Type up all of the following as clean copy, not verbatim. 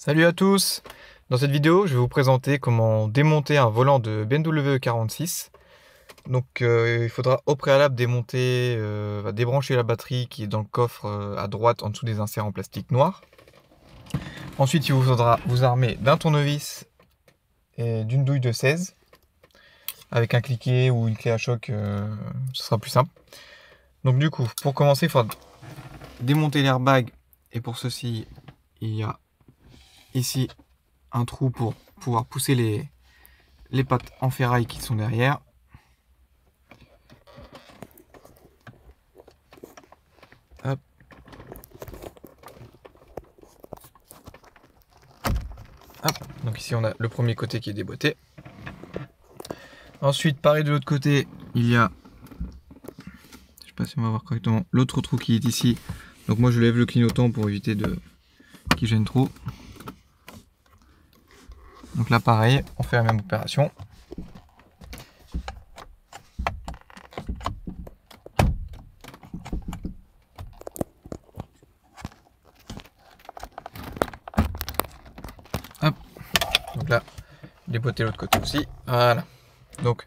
Salut à tous! Dans cette vidéo, je vais vous présenter comment démonter un volant de BMW 46. Donc il faudra au préalable débrancher la batterie qui est dans le coffre à droite en dessous des inserts en plastique noir. Ensuite, il vous faudra vous armer d'un tournevis et d'une douille de 16. Avec un cliquet ou une clé à choc, ce sera plus simple. Donc du coup, pour commencer, il faudra démonter l'airbag. Et pour ceci, il y a ici un trou pour pouvoir pousser les pattes en ferraille qui sont derrière. Hop. Hop. Donc ici on a le premier côté qui est déboîté. Ensuite, pareil de l'autre côté, il y a, je sais pas si on va voir correctement, l'autre trou qui est ici. Donc moi je lève le clignotant pour éviter qu'il gêne trop. Donc là pareil, on fait la même opération. Hop. Donc là, déboîter l'autre côté aussi. Voilà. Donc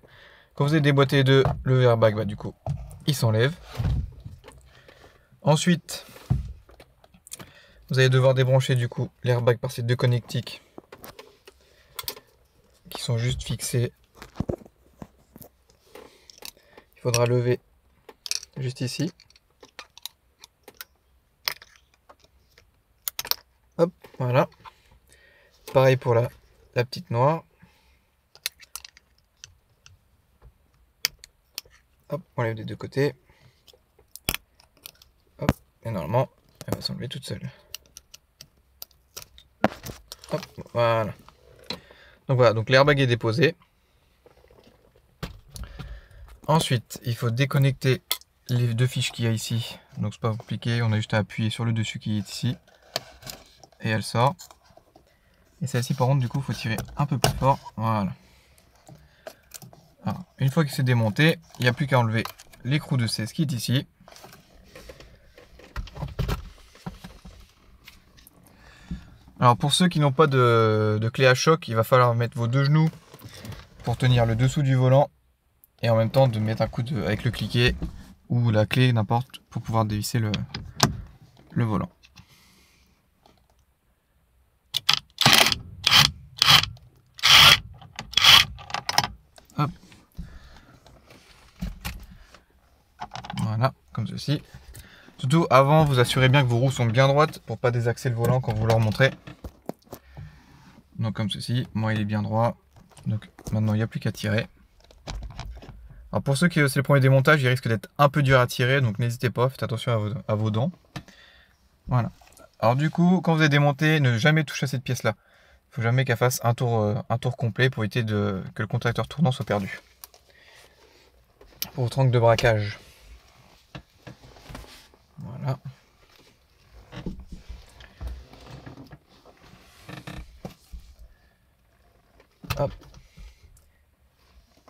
quand vous avez déboîté le airbag, du coup, il s'enlève. Ensuite, vous allez devoir débrancher du coup l'airbag par ces deux connectiques qui sont juste fixés. Il faudra lever juste ici. Hop, voilà. Pareil pour la petite noire. Hop, on lève des deux côtés. Hop, et normalement, elle va s'enlever toute seule. Hop, voilà. Donc voilà, donc l'airbag est déposé. Ensuite, il faut déconnecter les deux fiches qu'il y a ici. Donc c'est pas compliqué, on a juste à appuyer sur le dessus qui est ici. Et elle sort. Et celle-ci par contre, du coup, il faut tirer un peu plus fort. Voilà. Alors, une fois que c'est démonté, il n'y a plus qu'à enlever l'écrou de 16 qui est ici. Alors pour ceux qui n'ont pas de clé à choc, il va falloir mettre vos deux genoux pour tenir le dessous du volant et en même temps de mettre un coup avec le cliquet ou la clé, n'importe, pour pouvoir dévisser le volant. Hop. Voilà, comme ceci. Surtout avant, vous assurez bien que vos roues sont bien droites pour pas désaxer le volant quand vous leur montrez. Donc comme ceci, moi il est bien droit. Donc maintenant il n'y a plus qu'à tirer. Alors pour ceux qui c'est le premier démontage, il risque d'être un peu dur à tirer, donc n'hésitez pas, faites attention à vos dents. Voilà. Alors du coup, quand vous avez démonté, ne jamais toucher à cette pièce-là. Il ne faut jamais qu'elle fasse un tour complet pour éviter que le contacteur tournant soit perdu. Pour votre angle de braquage. Voilà. Hop.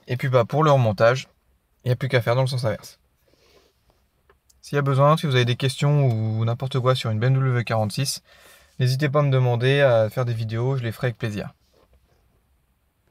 Et puis pour le remontage, il n'y a plus qu'à faire dans le sens inverse. S'il y a besoin, si vous avez des questions ou n'importe quoi sur une BMW 46, n'hésitez pas à me demander, à faire des vidéos, je les ferai avec plaisir.